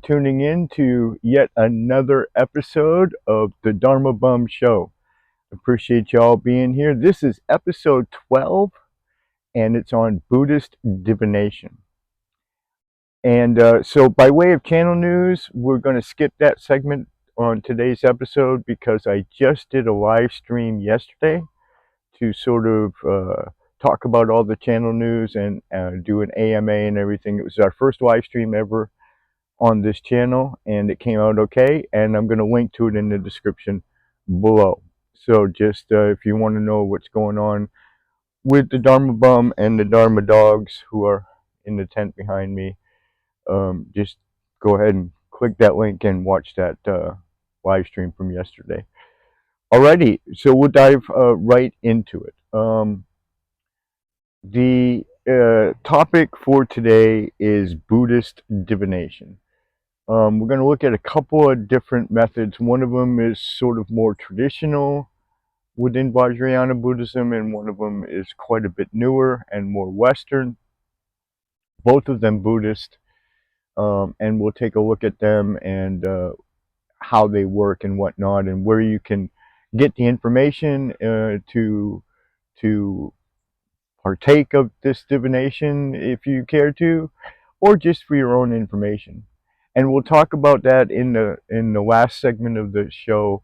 tuning in to yet another episode of the Dharma Bum Show. Appreciate y'all being here. This is episode 12, and it's on Buddhist divination. And so, by way of channel news, we're going to skip that segment on today's episode because I just did a live stream yesterday to sort of talk about all the channel news and do an AMA and everything. It was our first live stream ever on this channel, and it came out okay, and I'm going to link to it in the description below. So just if you want to know what's going on with the Dharma Bum and the Dharma Dogs who are in the tent behind me, just go ahead and click that link and watch that live stream from yesterday. Alrighty, so we'll dive right into it. The topic for today is Buddhist divination. We're going to look at a couple of different methods. One of them is sort of more traditional within Vajrayana Buddhism, and one of them is quite a bit newer and more Western. Both of them Buddhist, and we'll take a look at them and how they work and whatnot, and where you can get the information to partake of this divination if you care to, or just for your own information. And we'll talk about that in the last segment of the show.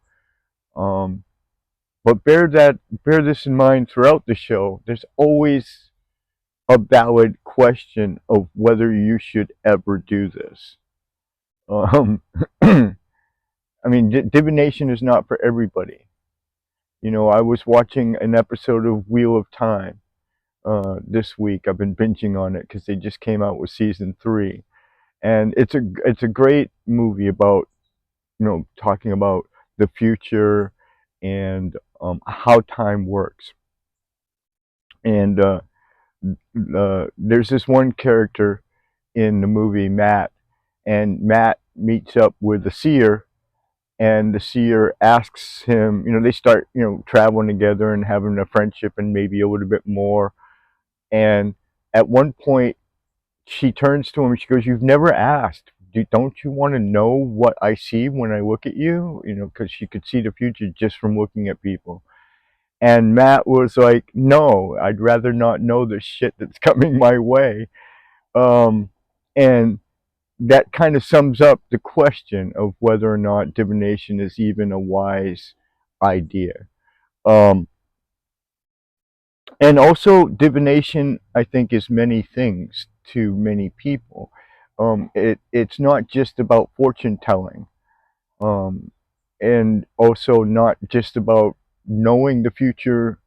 But bear this in mind throughout the show. There's always a valid question of whether you should ever do this. I mean, divination is not for everybody. You know, I was watching an episode of Wheel of Time this week. I've been binging on it because they just came out with season 3. And it's a great movie about, you know, talking about the future and how time works. And there's this one character in the movie, Matt, and Matt meets up with the seer, and the seer asks him, you know, they start, you know, traveling together and having a friendship and maybe a little bit more. And at one point, she turns to him and she goes, "You've never asked. Don't you want to know what I see when I look at you?" You know, because she could see the future just from looking at people. And Matt was like, "No, I'd rather not know the shit that's coming my way." And that kind of sums up the question of whether or not divination is even a wise idea. Um, and also, divination, I think, is many things to many people. It's not just about fortune telling, um, and also not just about knowing the future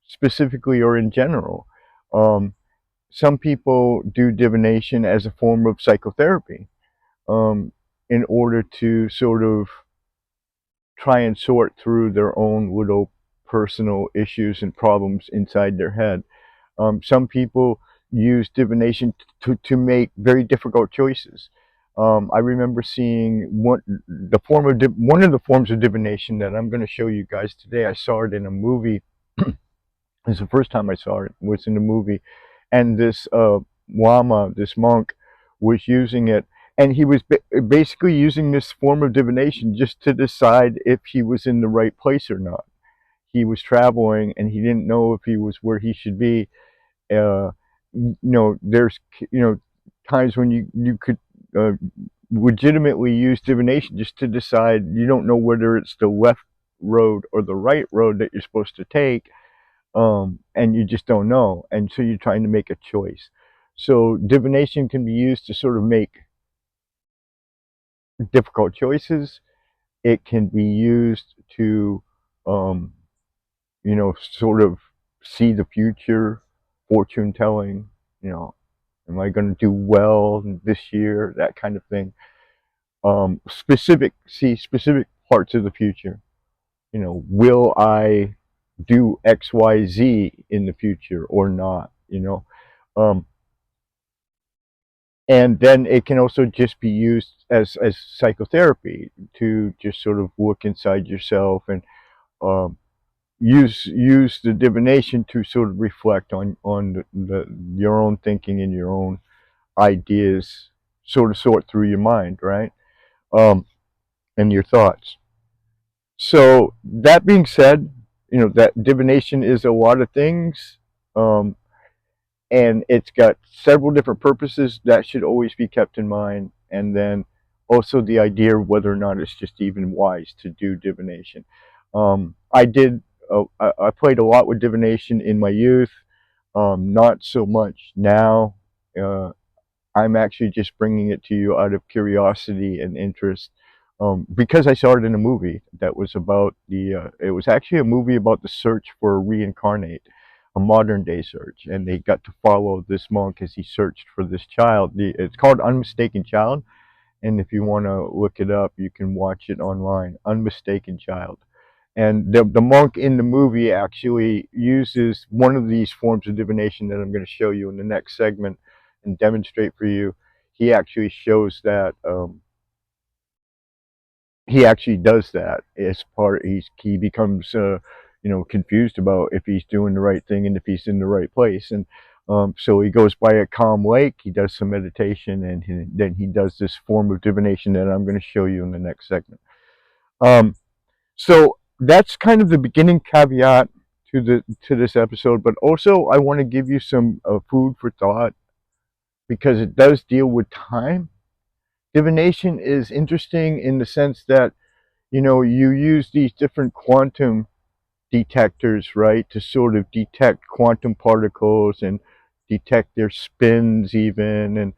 specifically or in general. Um, some people do divination as a form of psychotherapy, in order to sort of try and sort through their own little personal issues and problems inside their head. Some people use divination to make very difficult choices. I remember seeing one of the forms of divination that I'm going to show you guys today. I saw it in a movie. It's the first time I saw it. Was in a movie, and this lama, this monk, was using it, and he was basically using this form of divination just to decide if he was in the right place or not. He was traveling, and he didn't know if he was where he should be. You know, there's, you know, times when you could uh, legitimately use divination just to decide. You don't know whether it's the left road or the right road that you're supposed to take, and you just don't know, and so you're trying to make a choice. So divination can be used to sort of make difficult choices. It can be used to, um, you know, sort of see the future, fortune telling. You know, am I going to do well this year? That kind of thing. Specific parts of the future. You know, will I do X, Y, Z in the future or not? You know, um, and then it can also just be used as psychotherapy to just sort of look inside yourself and um, use the divination to sort of reflect on your own thinking and your own ideas, sort of sort through your mind, right? and your thoughts. So that being said, that divination is a lot of things, um, and it's got several different purposes that should always be kept in mind. And then also the idea of whether or not it's just even wise to do divination. I did. I played a lot with divination in my youth. Not so much now. Uh, I'm actually just bringing it to you out of curiosity and interest, because I saw it in a movie that was about it was actually a movie about the search for a reincarnate, a modern day search, and they got to follow this monk as he searched for this child. It's called Unmistaken Child, and if you want to look it up, you can watch it online. Unmistaken Child. And the monk in the movie actually uses one of these forms of divination that I'm going to show you in the next segment and demonstrate for you. He actually shows that, he actually does that as part. He becomes confused about if he's doing the right thing and if he's in the right place. And so he goes by a calm lake. He does some meditation, and then he does this form of divination that I'm going to show you in the next segment. Um, So that's kind of the beginning caveat to this episode, but also I want to give you some food for thought because it does deal with time. Divination is interesting in the sense that you use these different quantum detectors, right, to sort of detect quantum particles and detect their spins even, and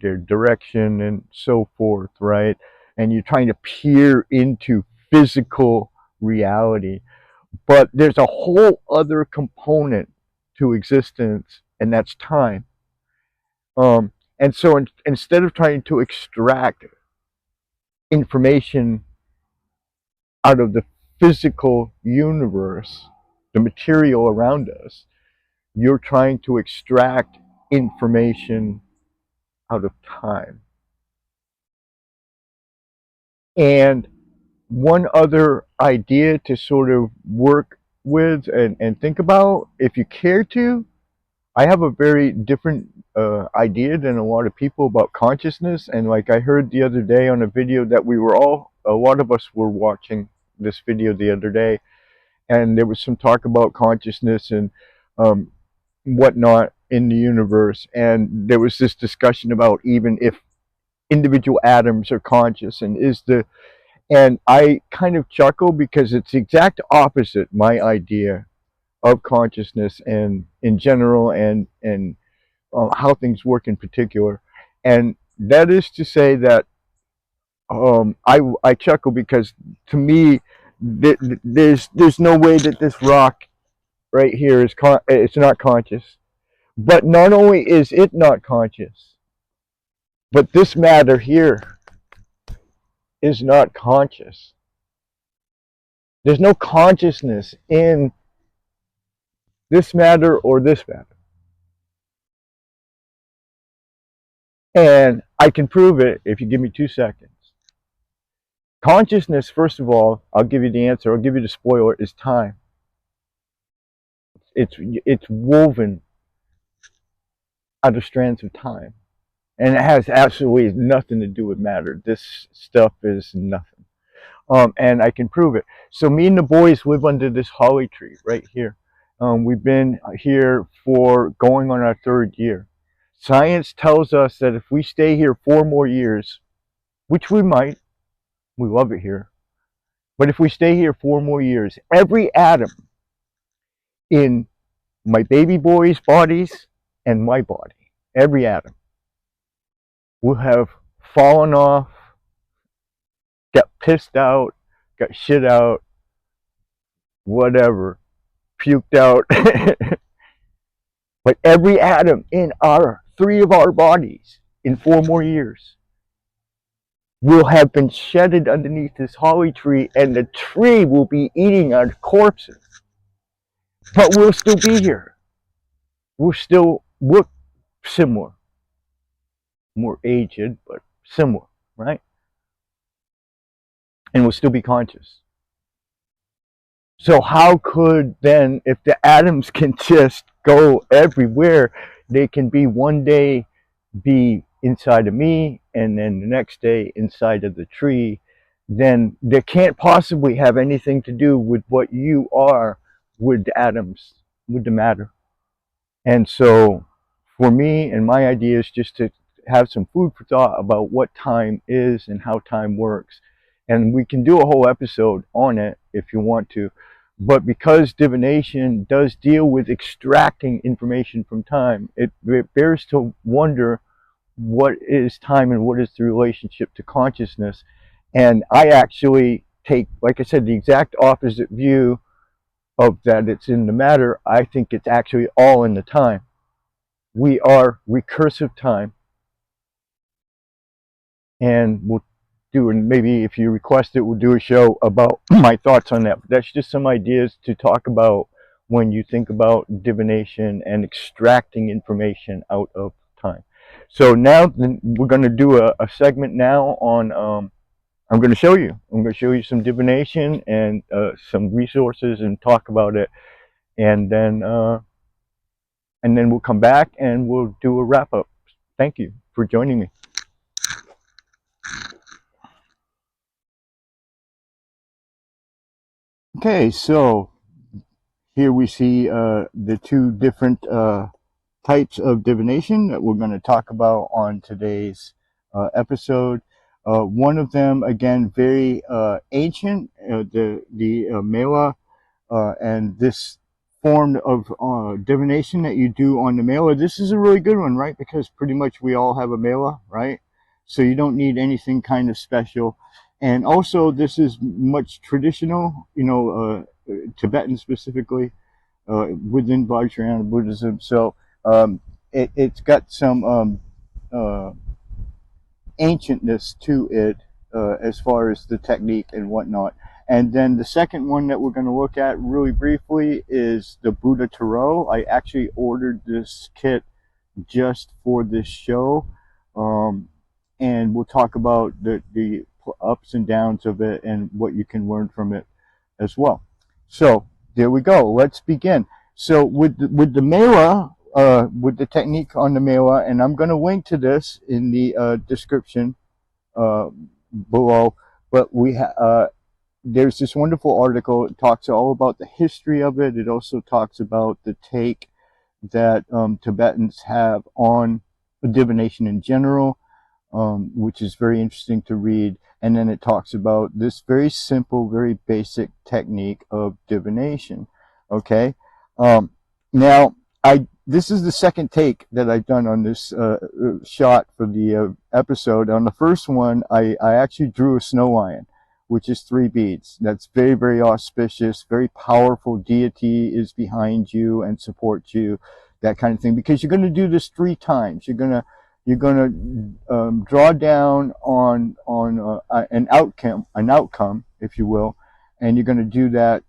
their direction and so forth, right? And you're trying to peer into physical reality. But there's a whole other component to existence, and that's time. And so instead of trying to extract information out of the physical universe, the material around us, you're trying to extract information out of time. And one other idea to sort of work with and think about, if you care to, I have a very different idea than a lot of people about consciousness. And like I heard the other day on a video that a lot of us were watching this video the other day, and there was some talk about consciousness and um, whatnot in the universe. And there was this discussion about even if individual atoms are conscious, and I kind of chuckle because it's the exact opposite my idea of consciousness and in general, and how things work in particular. And that is to say that I chuckle because to me there's no way that this rock right here it's not conscious. But not only is it not conscious, but this matter here is not conscious. There's no consciousness in this matter or this matter. And I can prove it if you give me 2 seconds. Consciousness, first of all, I'll give you the answer, I'll give you the spoiler, is time. It's woven out of strands of time. And it has absolutely nothing to do with matter. This stuff is nothing. And I can prove it. So me and the boys live under this holly tree right here. We've been here for going on our 3rd year. Science tells us that if we stay here 4 more years, which we might, we love it here, but if we stay here 4 more years, every atom in my baby boys' bodies and my body, every atom, will have fallen off, got pissed out, got shit out, whatever, puked out. But every atom in 3 of our bodies in 4 more years will have been shedded underneath this holly tree, and the tree will be eating our corpses. But we'll still be here. We'll still look similar. More aged, but similar, right? And we'll still be conscious. So how could then, if the atoms can just go everywhere, they can be one day be inside of me, and then the next day inside of the tree, then they can't possibly have anything to do with what you are with the atoms, with the matter. And so for me and my idea is just to have some food for thought about what time is and how time works. And we can do a whole episode on it if you want to. But because divination does deal with extracting information from time, it bears to wonder what is time and what is the relationship to consciousness. And I actually take, like I said, the exact opposite view of that it's in the matter. I think it's actually all in the time. We are recursive time. And we'll do, and maybe if you request it, we'll do a show about my thoughts on that. But that's just some ideas to talk about when you think about divination and extracting information out of time. So now we're going to do a segment now on I'm going to show you. I'm going to show you some divination and some resources and talk about it, and then we'll come back and we'll do a wrap up. Thank you for joining me. Okay, so here we see the two different types of divination that we're going to talk about on today's episode. One of them, again, very ancient, the Mela, and this form of divination that you do on the Mela. This is a really good one, right? Because pretty much we all have a Mela, right? So you don't need anything kind of special. And also, this is much traditional, Tibetan specifically, within Vajrayana Buddhism. So it's got some ancientness to it as far as the technique and whatnot. And then the second one that we're going to look at really briefly is the Buddha Tarot. I actually ordered this kit just for this show. And we'll talk about the ups and downs of it and what you can learn from it as well. So there we go. Let's begin. So with the Mela, with the technique on the Mela, and I'm going to link to this in the description below. But there's this wonderful article. It talks all about the history of it. It also talks about the take that Tibetans have on divination in general, which is very interesting to read. And then it talks about this very simple, very basic technique of divination. Okay. Now, this is the second take that I've done on this shot for the episode. On the first one, I actually drew a snow lion, which is 3 beads. That's very, very auspicious, very powerful deity is behind you and supports you, that kind of thing. Because you're going to do this 3 times. You're going to draw down on an outcome, if you will, and you're going to do that.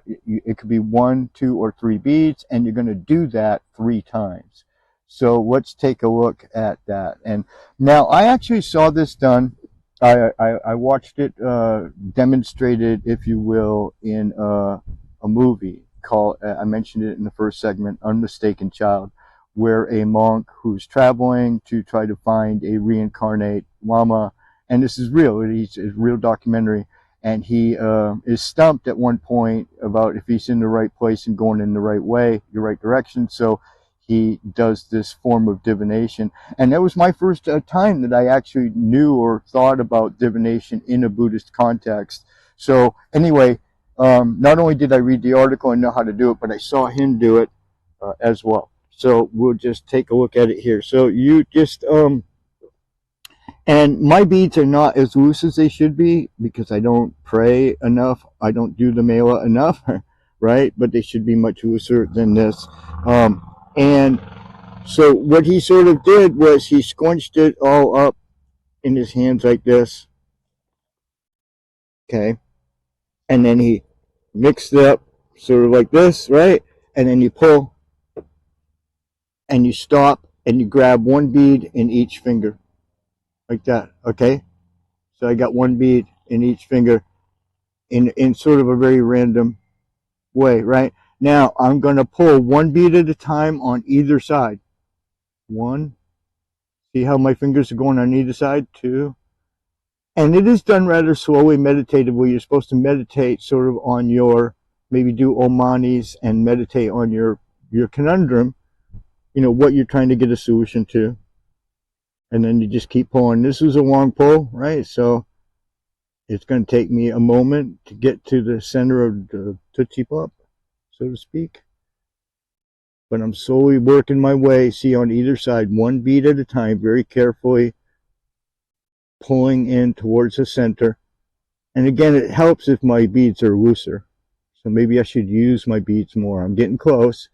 It could be 1, 2, or 3 beads, and you're going to do that 3 times. So let's take a look at that. And now I actually saw this done. I watched it demonstrated, if you will, in a movie called, I mentioned it in the first segment, Unmistaken Child, where a monk who's traveling to try to find a reincarnate Lama, and this is real, it's a real documentary, and he is stumped at one point about if he's in the right place and going in the right way, the right direction. So he does this form of divination. And that was my first time that I actually knew or thought about divination in a Buddhist context. So anyway, not only did I read the article and know how to do it, but I saw him do it as well. So we'll just take a look at it here. So you just... and my beads are not as loose as they should be because I don't pray enough. I don't do the Mela enough, right? But they should be much looser than this. And so what he sort of did was he scrunched it all up in his hands like this. Okay. And then he mixed it up sort of like this, right? And then you pull and you stop and you grab 1 bead in each finger. Like that, okay? So I got 1 bead in each finger in sort of a very random way, right? Now I'm going to pull 1 bead at a time on either side. 1, See how my fingers are going on either side? 2. And it is done rather slowly, meditatively. You're supposed to meditate sort of on your, maybe do Omanis and meditate on your conundrum, what you're trying to get a solution to. And then you just keep pulling. This is a long pull, right? So it's going to take me a moment to get to the center of the Tootsie Pop, so to speak. But I'm slowly working my way, see, on either side, one bead at a time, very carefully pulling in towards the center. And again, it helps if my beads are looser. So maybe I should use my beads more. I'm getting close.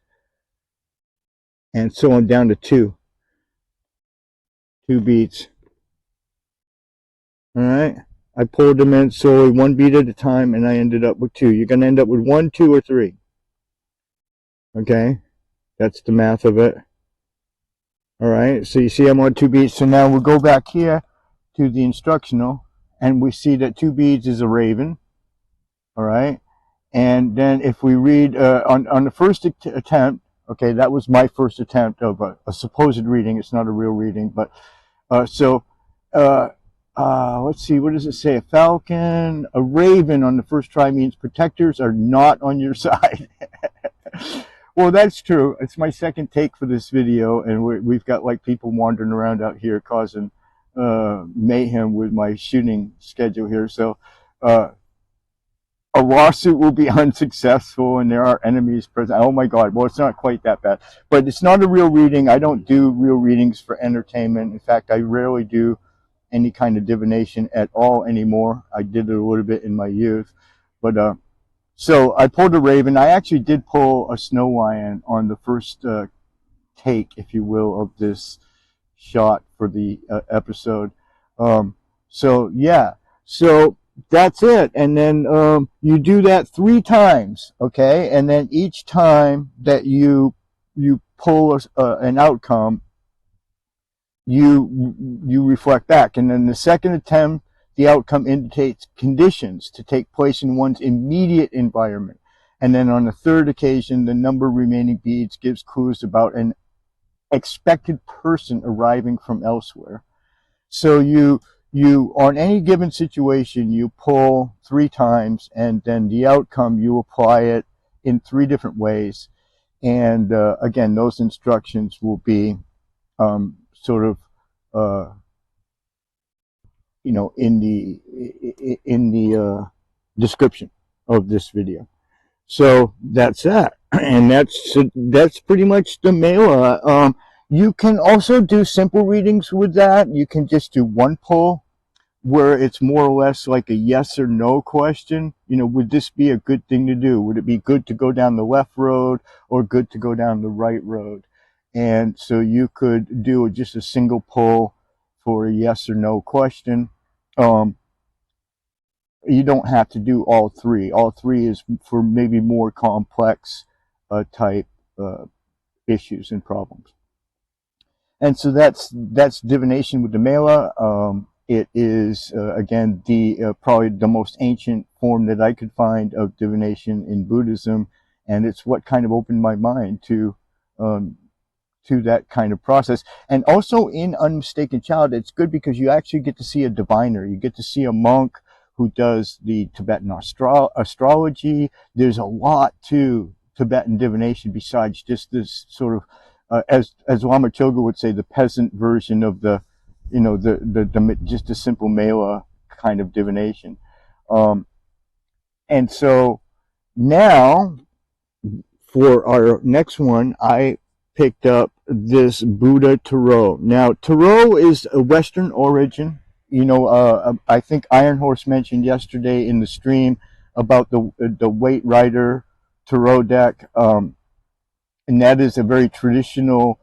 And so I'm down to 2 beads. All right. I pulled them in slowly, one bead at a time, and I ended up with 2. You're going to end up with 1, 2, or 3. Okay. That's the math of it. All right. So you see I'm on 2 beads. So now we'll go back here to the instructional, and we see that 2 beads is a raven. All right. And then if we read on the first attempt, okay, that was my first attempt of a supposed reading. It's not a real reading, but let's see, what does it say? A falcon, a raven on the first try means protectors are not on your side. Well, that's true. It's my second take for this video, and we've got like people wandering around out here causing mayhem with my shooting schedule here. So a lawsuit will be unsuccessful and there are enemies present. Oh my God. Well, it's not quite that bad, but it's not a real reading. I don't do real readings for entertainment. In fact, I rarely do any kind of divination at all anymore. I did it a little bit in my youth, but so I pulled a raven. I actually did pull a snow lion on the first take, if you will, of this shot for the episode. So yeah, so that's it. And then you do that 3 times, okay? And then each time that you pull an outcome, you reflect back. And then the second attempt, the outcome indicates conditions to take place in one's immediate environment. And then on the third occasion, the number of remaining beads gives clues about an expected person arriving from elsewhere. So you on any given situation, you pull 3 times, and then the outcome, you apply it in 3 different ways. And again, those instructions will be sort of in the description of this video. So that's that, and that's pretty much the mela. You can also do simple readings with that. You can just do 1 pull where it's more or less like a yes or no question. Would this be a good thing to do? Would it be good to go down the left road or good to go down the right road? And so you could do just a single pull for a yes or no question. You don't have to do all 3. All 3 is for maybe more complex type issues and problems. And so that's divination with the mela. It is again the probably the most ancient form that I could find of divination in Buddhism, and it's what kind of opened my mind to that kind of process. And also in Unmistaken Child, it's good because you actually get to see a diviner. You get to see a monk who does the Tibetan astrology. There's a lot to Tibetan divination besides just this sort of, as Lama Choga would say, the peasant version of the just a simple mela kind of divination. And so now for our next one, I picked up this Buddha Tarot. Now, Tarot is a Western origin. I think Iron Horse mentioned yesterday in the stream about the Waite Rider Tarot deck, and that is a very traditional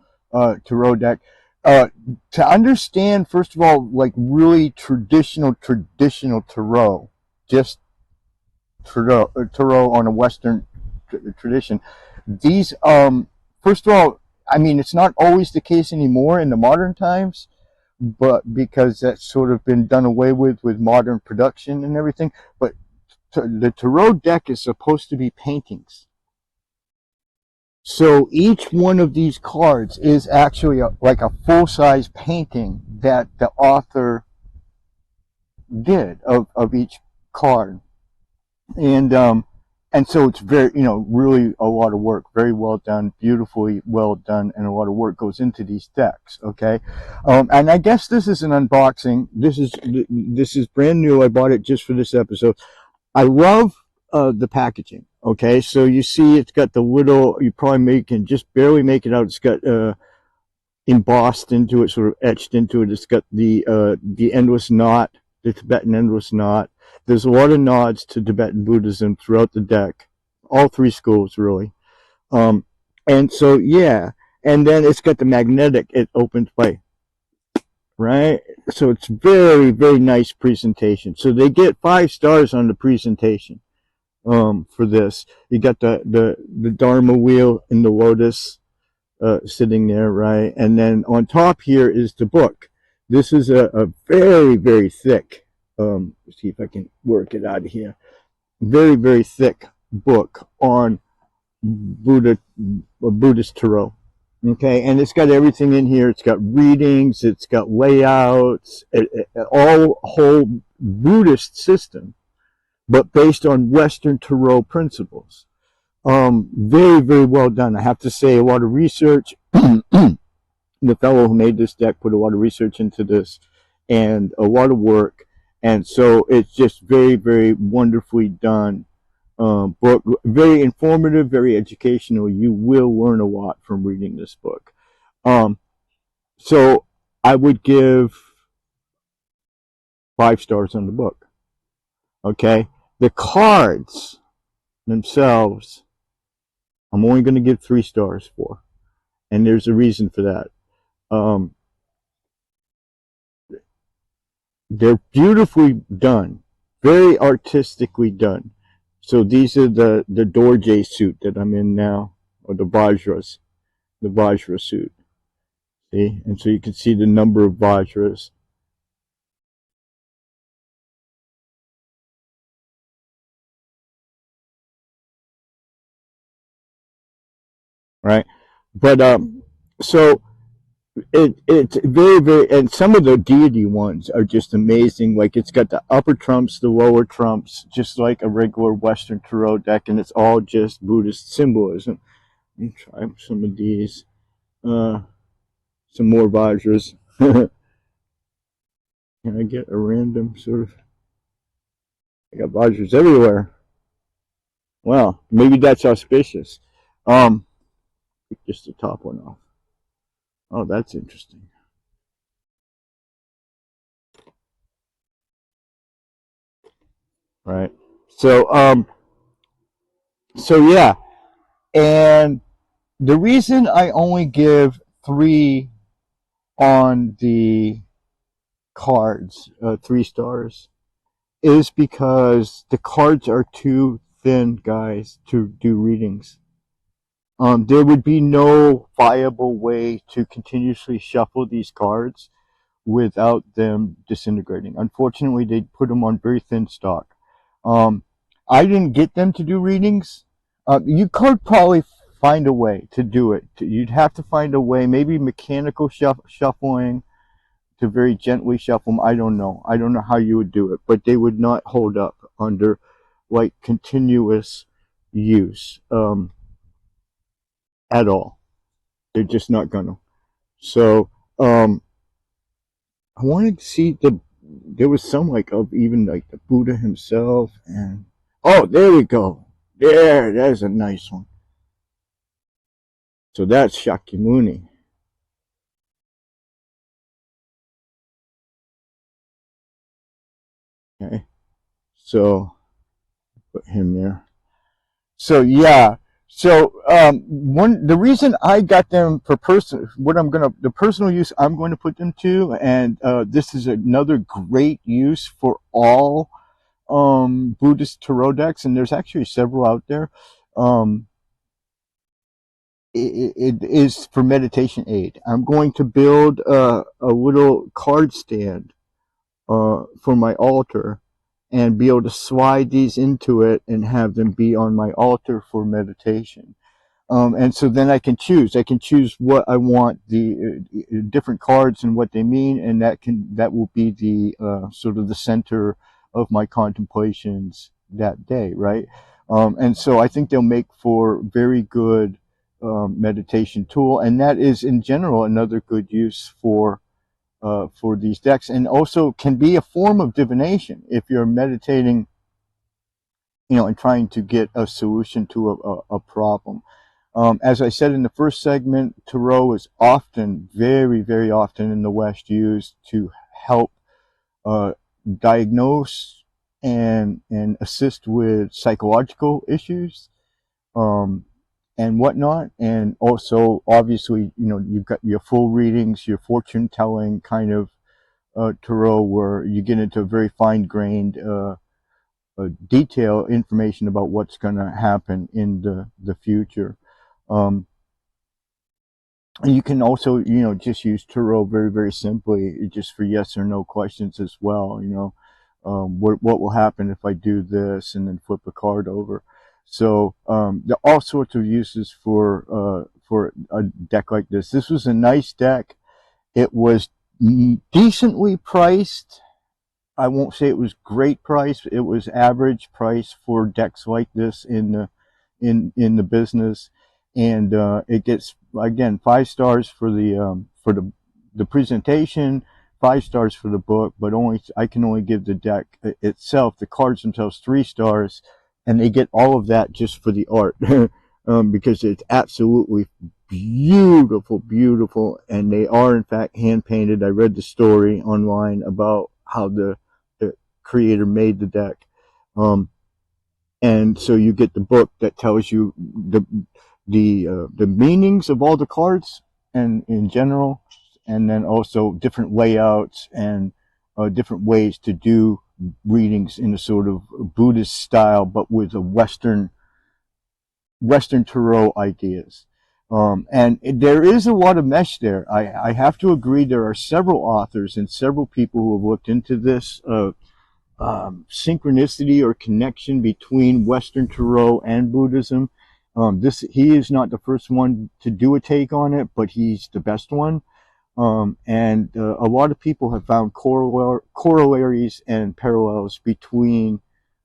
Tarot deck. To understand, first of all, like really traditional Tarot, just Tarot on a Western tradition. These, first of all, I mean, it's not always the case anymore in the modern times, but because that's sort of been done away with modern production and everything. But the Tarot deck is supposed to be paintings. So each one of these cards is actually like a full-size painting that the author did of each card. And so it's very, really a lot of work, very well done, beautifully well done, and a lot of work goes into these decks. Okay, and I guess this is an unboxing. This is brand new. I bought it just for this episode. I love the packaging. Okay, so you see, it's got the little. You probably can just barely make it out. It's got embossed into it, sort of etched into it. It's got the endless knot, the Tibetan endless knot. There's a lot of nods to Tibetan Buddhism throughout the deck, all three schools really. And so yeah, and then it's got the magnetic. It opens by right. So it's very, very nice presentation. So they get 5 stars on the presentation. For this, you got the Dharma wheel in the lotus sitting there, right? And then on top here is the book. This is a very, very thick. Let's see if I can work it out of here. Very, very thick book on Buddhist tarot. Okay, and it's got everything in here. It's got readings. It's got layouts. All whole Buddhist system, but based on Western tarot principles. Very, very well done. I have to say, a lot of research. The fellow who made this deck put a lot of research into this and a lot of work. And so it's just very, very wonderfully done. Book, very informative, very educational. You will learn a lot from reading this book. So I would give 5 stars on the book. Okay. The cards themselves, I'm only going to give 3 stars for. And there's a reason for that. They're beautifully done, very artistically done. So these are the Dorje suit that I'm in now, or the Vajra suit. See, and so you can see the number of Vajras. Right, but so it's very, very, and some of the deity ones are just amazing. Like it's got the upper trumps, the lower trumps, just like a regular Western tarot deck, and it's all just Buddhist symbolism. Let me try some of these. Some more Vajras. Can I get a random sort of? I got Vajras everywhere. Well, maybe that's auspicious. Just the top one off. Oh, that's interesting. Right. So yeah. And the reason I only give 3 on the cards, 3 stars, is because the cards are too thin, guys, to do readings. There would be no viable way to continuously shuffle these cards without them disintegrating. Unfortunately, they put them on very thin stock. I didn't get them to do readings. You could probably find a way to do it. You'd have to find a way, maybe mechanical shuffling, to very gently shuffle them. I don't know. I don't know how you would do it, but they would not hold up under like continuous use at all. They're just not gonna. So I wanted to see there was some like of even like the Buddha himself, and oh, there we go. There's a nice one. So that's Shakyamuni. Okay, so put him there. So yeah, so the reason I got them for the personal use I'm going to put them to, and this is another great use for all Buddhist tarot decks, and there's actually several out there. It is for meditation aid. I'm going to build a little card stand for my altar, and be able to slide these into it and have them be on my altar for meditation. And so then I can choose. I can choose what I want, the different cards and what they mean, and that will be the sort of the center of my contemplations that day, right? And so I think they'll make for very good meditation tool, and that is in general another good use for these decks, and also can be a form of divination if you're meditating, and trying to get a solution to a problem. As I said in the first segment, tarot is often, very, very often in the West, used to help uh, diagnose and assist with psychological issues, um, and whatnot. And also, obviously, you've got your full readings, your fortune telling kind of tarot, where you get into very fine-grained detail information about what's going to happen in the future. Um, you can also, just use tarot very, very simply, just for yes or no questions as well. What will happen if I do this, and then flip a card over. So there are all sorts of uses for a deck like this. This was a nice deck. It was decently priced. I won't say it was great price. It was average price for decks like this in the business, and it gets, again, 5 stars for the presentation, 5 stars for the book, but I can only give the deck itself, the cards themselves, 3 stars, and they get all of that just for the art, because it's absolutely beautiful, beautiful, and they are in fact hand painted. I read the story online about how the creator made the deck. And so you get the book that tells you the meanings of all the cards and in general, and then also different layouts and different ways to do readings in a sort of Buddhist style, but with a Western tarot ideas. And there is a lot of mesh there. I have to agree. There are several authors and several people who have looked into this synchronicity or connection between Western tarot and Buddhism. He is not the first one to do a take on it, but he's the best one. And a lot of people have found corollaries and parallels between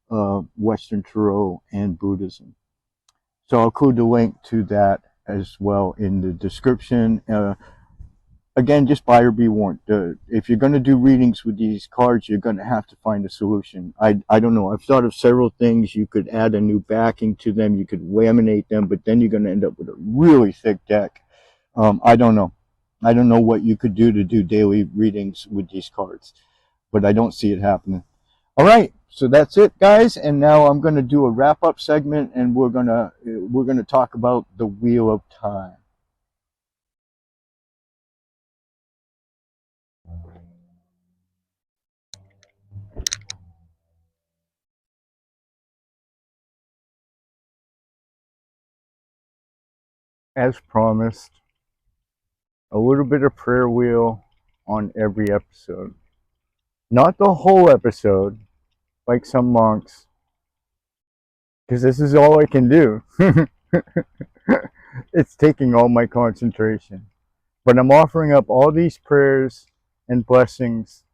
Western tarot and Buddhism. So I'll include the link to that as well in the description. Again, just buyer be warned. If you're going to do readings with these cards, you're going to have to find a solution. I don't know. I've thought of several things. You could add a new backing to them. You could laminate them, but then you're going to end up with a really thick deck. I don't know. I don't know what you could do to do daily readings with these cards, but I don't see it happening. All right, so that's it, guys. And now I'm going to do a wrap-up segment, and we're gonna talk about the Wheel of Time. As promised, a little bit of prayer wheel on every episode. Not the whole episode, like some monks, because this is all I can do. It's taking all my concentration. But I'm offering up all these prayers and blessings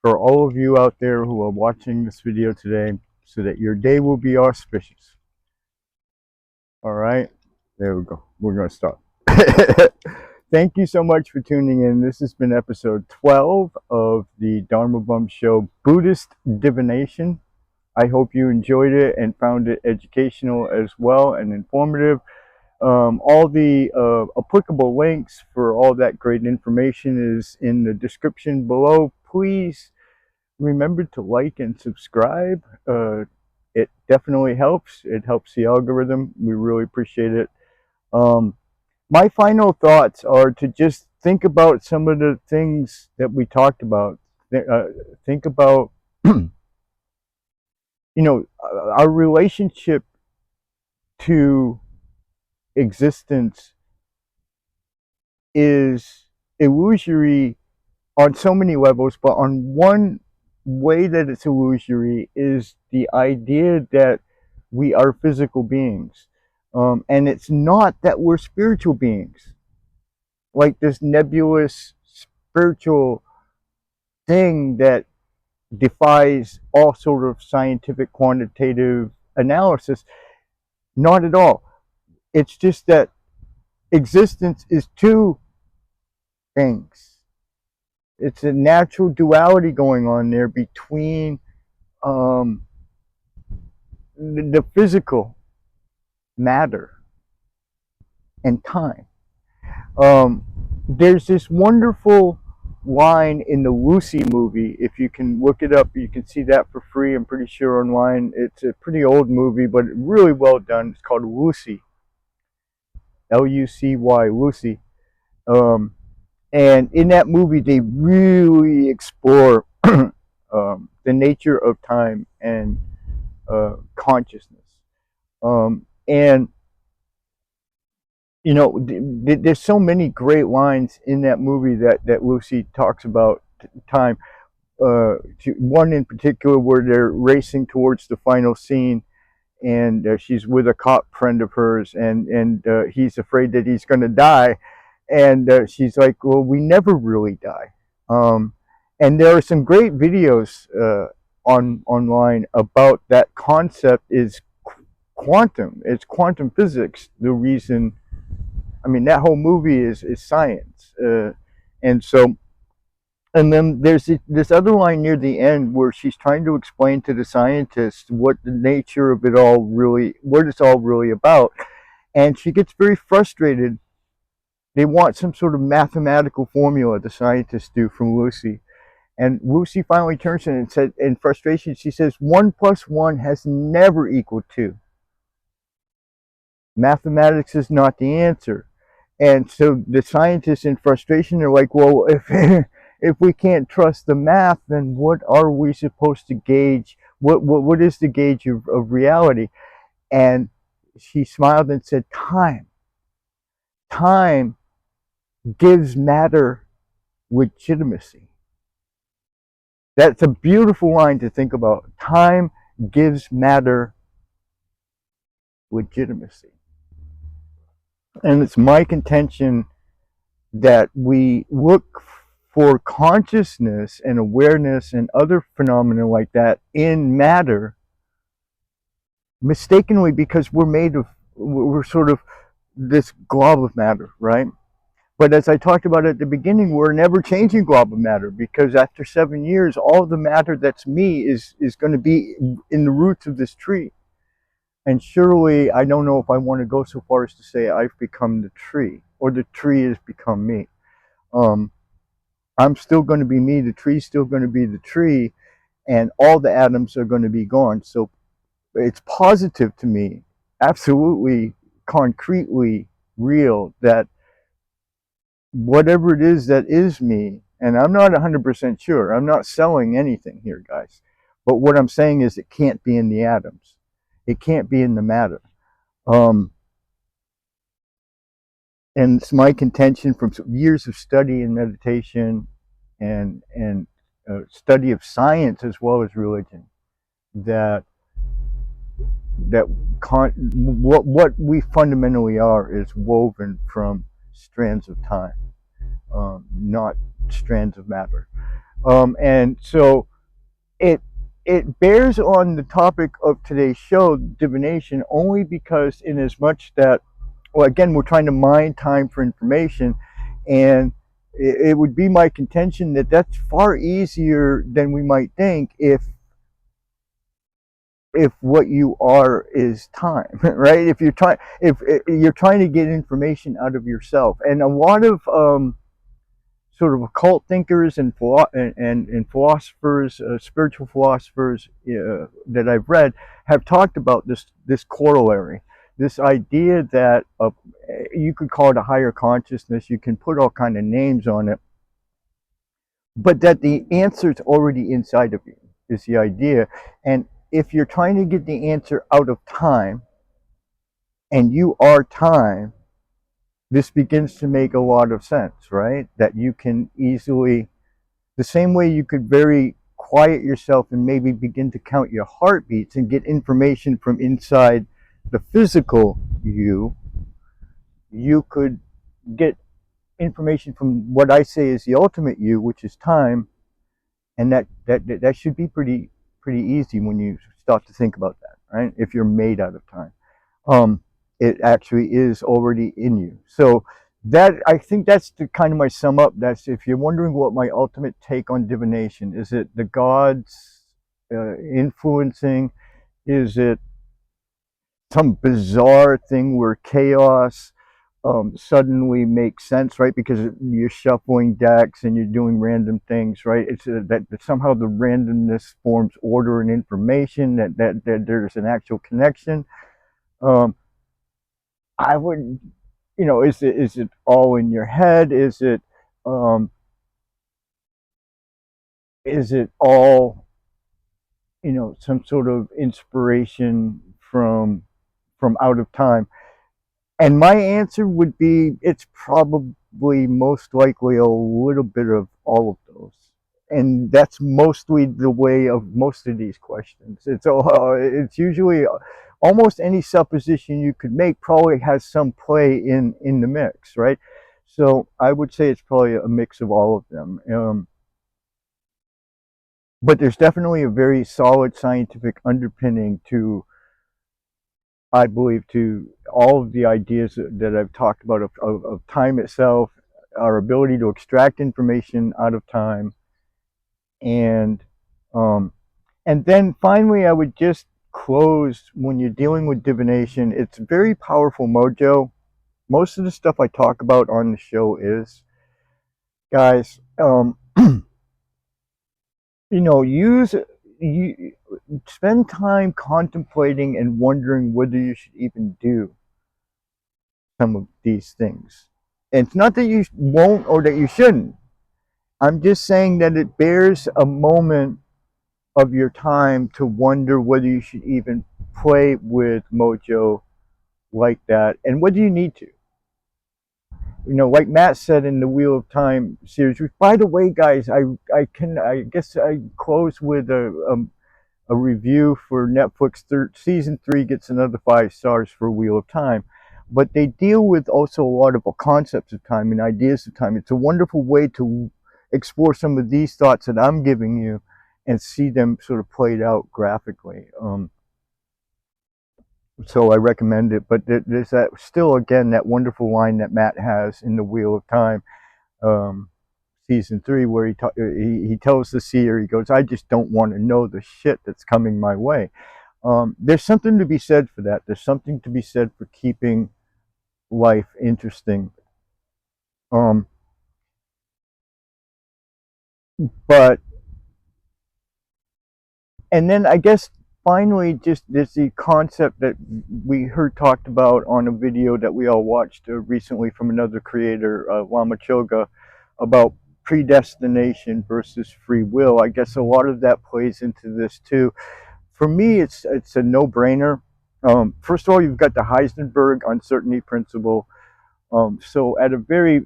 for all of you out there who are watching this video today, so that your day will be auspicious. All right, there we go. We're going to start. Thank you so much for tuning in. This has been episode 12 of the Dharma Bum Show, Buddhist Divination. I hope you enjoyed it and found it educational as well and informative. All the applicable links for all that great information is in the description below. Please remember to like and subscribe. It definitely helps. It helps the algorithm. We really appreciate it. My final thoughts are to just think about some of the things that we talked about. Think about, our relationship to existence is illusory on so many levels, but on one way that it's illusory is the idea that we are physical beings. And it's not that we're spiritual beings, like this nebulous spiritual thing that defies all sort of scientific quantitative analysis. Not at all. It's just that existence is two things. It's a natural duality going on there between um, the physical matter and time. Um, there's this wonderful line in the Lucy movie. If you can look it up, you can see that for free. I'm pretty sure online. It's a pretty old movie, but really well done. It's called Lucy, Lucy, Lucy. Um, and in that movie, they really explore the nature of time and consciousness. And you know, there's so many great lines in that movie that Lucy talks about time. One in particular where they're racing towards the final scene, and she's with a cop friend of hers, and he's afraid that he's going to die, and she's like, "Well, we never really die." Um, and there are some great videos online about that concept. Is quantum. It's quantum physics. The reason, I mean, that whole movie is science, and so. And then there's this other line near the end where she's trying to explain to the scientists what the nature of it all really, what it's all really about, and she gets very frustrated. They want some sort of mathematical formula, the scientists do, from Lucy. And Lucy finally turns to her and said, in frustration, she says, 1 + 1 has never equaled 2. Mathematics is not the answer. And so the scientists in frustration are like, well, if if we can't trust the math, then what are we supposed to gauge? What is the gauge of reality? And she smiled and said, time. Time gives matter legitimacy. That's a beautiful line to think about. Time gives matter legitimacy. And it's my contention that we look for consciousness and awareness and other phenomena like that in matter mistakenly, because we're sort of this glob of matter, right? But as I talked about at the beginning, we're never changing glob of matter, because after 7 years, all the matter that's me is going to be in the roots of this tree. And surely I don't know if I want to go so far as to say I've become the tree or the tree has become me. I'm still going to be me, the tree's still going to be the tree, and all the atoms are going to be gone. So it's positive to me, absolutely concretely real, that whatever it is that is me, and I'm not 100% sure, I'm not selling anything here, guys, but what I'm saying is it can't be in the atoms. It can't be in the matter. And it's my contention from years of study and meditation and study of science as well as religion, that what we fundamentally are is woven from strands of time, not strands of matter. And so it bears on the topic of today's show, divination, only because in as much that, well, again, we're trying to mine time for information, and it would be my contention that that's far easier than we might think if what you are is time, right? If you're trying to get information out of yourself, and a lot of sort of occult thinkers and philosophers, spiritual philosophers that I've read, have talked about this corollary, this idea that you could call it a higher consciousness, you can put all kind of names on it, but that the answer's already inside of you is the idea. And if you're trying to get the answer out of time, and you are time, this begins to make a lot of sense, right? That you can easily, the same way you could very quiet yourself and maybe begin to count your heartbeats and get information from inside the physical you, you could get information from what I say is the ultimate you, which is time, and that should be pretty easy when you start to think about that, right? If you're made out of time, um, it actually is already in you. So that, I think that's the kind of my sum up. That's, if you're wondering what my ultimate take on divination is, it the gods influencing? Is it some bizarre thing where chaos suddenly makes sense, right? Because you're shuffling decks and you're doing random things, right? It's that somehow the randomness forms order and information, that there's an actual connection. Um, I would, is it all in your head? Um, is it all, some sort of inspiration from out of time? And my answer would be, it's probably most likely a little bit of all of those. And that's mostly the way of most of these questions. It's usually almost any supposition you could make probably has some play in the mix, right? So I would say it's probably a mix of all of them. But there's definitely a very solid scientific underpinning to, I believe, to all of the ideas that I've talked about of time itself, our ability to extract information out of time, and um, and then finally, I would just close, when you're dealing with divination, it's very powerful mojo. Most of the stuff I talk about on the show is, guys, use you spend time contemplating and wondering whether you should even do some of these things. And it's not that you won't or that you shouldn't. I'm just saying that it bears a moment of your time to wonder whether you should even play with mojo like that, and whether you need to. Like Matt said in the Wheel of Time series, which, by the way, guys, I guess I close with a review for Netflix. Season 3 gets another 5 stars for Wheel of Time. But they deal with also a lot of concepts of time and ideas of time. It's a wonderful way to explore some of these thoughts that I'm giving you and see them sort of played out graphically. So I recommend it. But there's that, still, again, that wonderful line that Matt has in the Wheel of Time, season 3, where he tells the seer, he goes, "I just don't want to know the shit that's coming my way." There's something to be said for that. There's something to be said for keeping life interesting. But and then I guess finally, just there's the concept that we heard talked about on a video that we all watched recently from another creator, Lama Choga, about predestination versus free will. I guess a lot of that plays into this too. For me, it's a no-brainer. First of all, you've got the Heisenberg uncertainty principle. So at a very,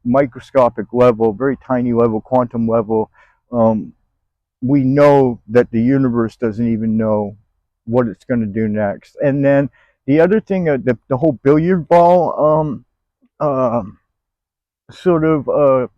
microscopic level, very tiny level, quantum level, we know that the universe doesn't even know what it's going to do next. And then the other thing, the whole billiard ball uh, sort of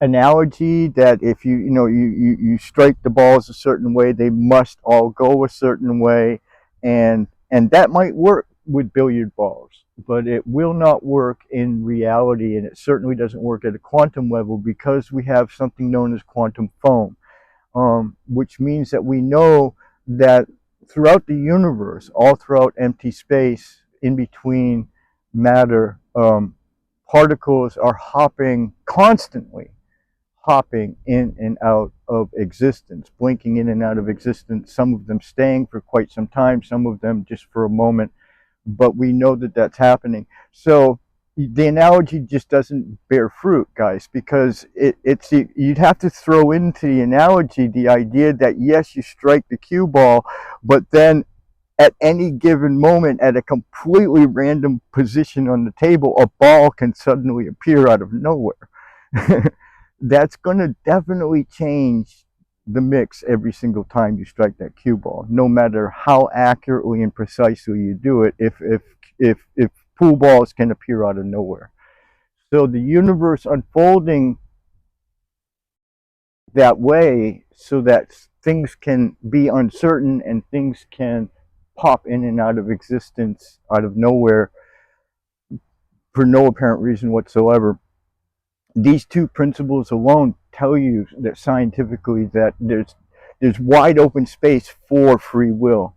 analogy, that if you strike the balls a certain way, they must all go a certain way, and that might work with billiard balls, but it will not work in reality, and it certainly doesn't work at a quantum level, because we have something known as quantum foam, which means that we know that throughout the universe, all throughout empty space, in between matter, particles are constantly hopping in and out of existence, blinking in and out of existence, some of them staying for quite some time, some of them just for a moment, but we know that that's happening. So the analogy just doesn't bear fruit, guys, because you'd have to throw into the analogy the idea that, yes, you strike the cue ball, but then at any given moment, at a completely random position on the table, a ball can suddenly appear out of nowhere. That's going to definitely change the mix every single time you strike that cue ball, no matter how accurately and precisely you do it. If pool balls can appear out of nowhere, so the universe unfolding that way, so that things can be uncertain and things can pop in and out of existence out of nowhere for no apparent reason whatsoever. These two principles alone tell you that scientifically that there's wide open space for free will.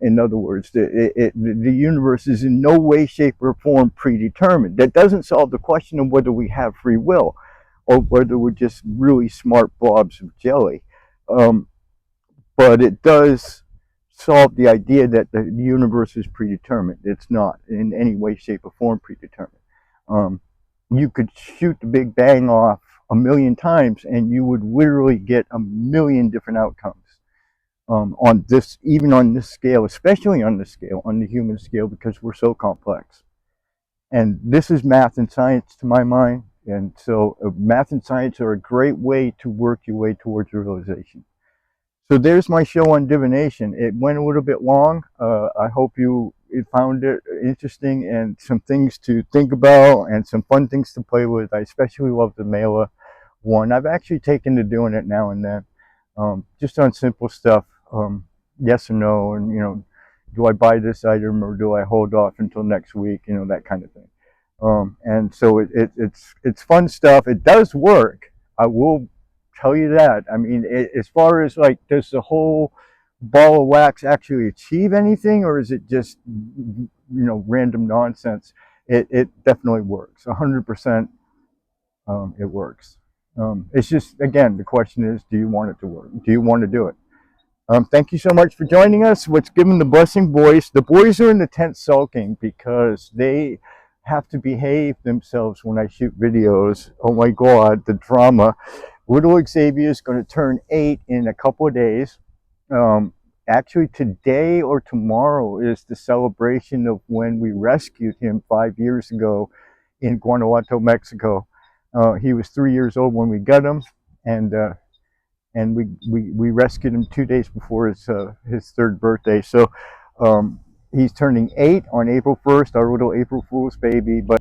In other words, the universe is in no way, shape, or form predetermined. That doesn't solve the question of whether we have free will or whether we're just really smart blobs of jelly. Um, but it does solve the idea that the universe is predetermined. It's not in any way, shape, or form predetermined. Um, you could shoot the Big Bang off a million times and you would literally get a million different outcomes. On this, even on this scale, especially on this scale, on the human scale, because we're so complex. And this is math and science to my mind. And so math and science are a great way to work your way towards realization. So there's my show on divination. It went a little bit long. I hope you found it interesting and some things to think about and some fun things to play with. I especially love the mailer one. I've actually taken to doing it now and then, just on simple stuff, yes or no, and do I buy this item or do I hold off until next week? That kind of thing. And so it's fun stuff. It does work. I will tell you that. I mean, as far as like, does the whole ball of wax actually achieve anything, or is it just random nonsense? It definitely works. 100%. It works. It's just, again, the question is, do you want it to work? Do you want to do it? Thank you so much for joining us. What's given the blessing boys? The boys are in the tent sulking because they have to behave themselves when I shoot videos. Oh my God, the drama. Little Xavier is going to turn 8 in a couple of days. Actually, today or tomorrow is the celebration of when we rescued him 5 years ago in Guanajuato, Mexico. He was 3 years old when we got him, and we rescued him 2 days before his third birthday. So he's turning 8 on April 1st, our little April Fool's baby. But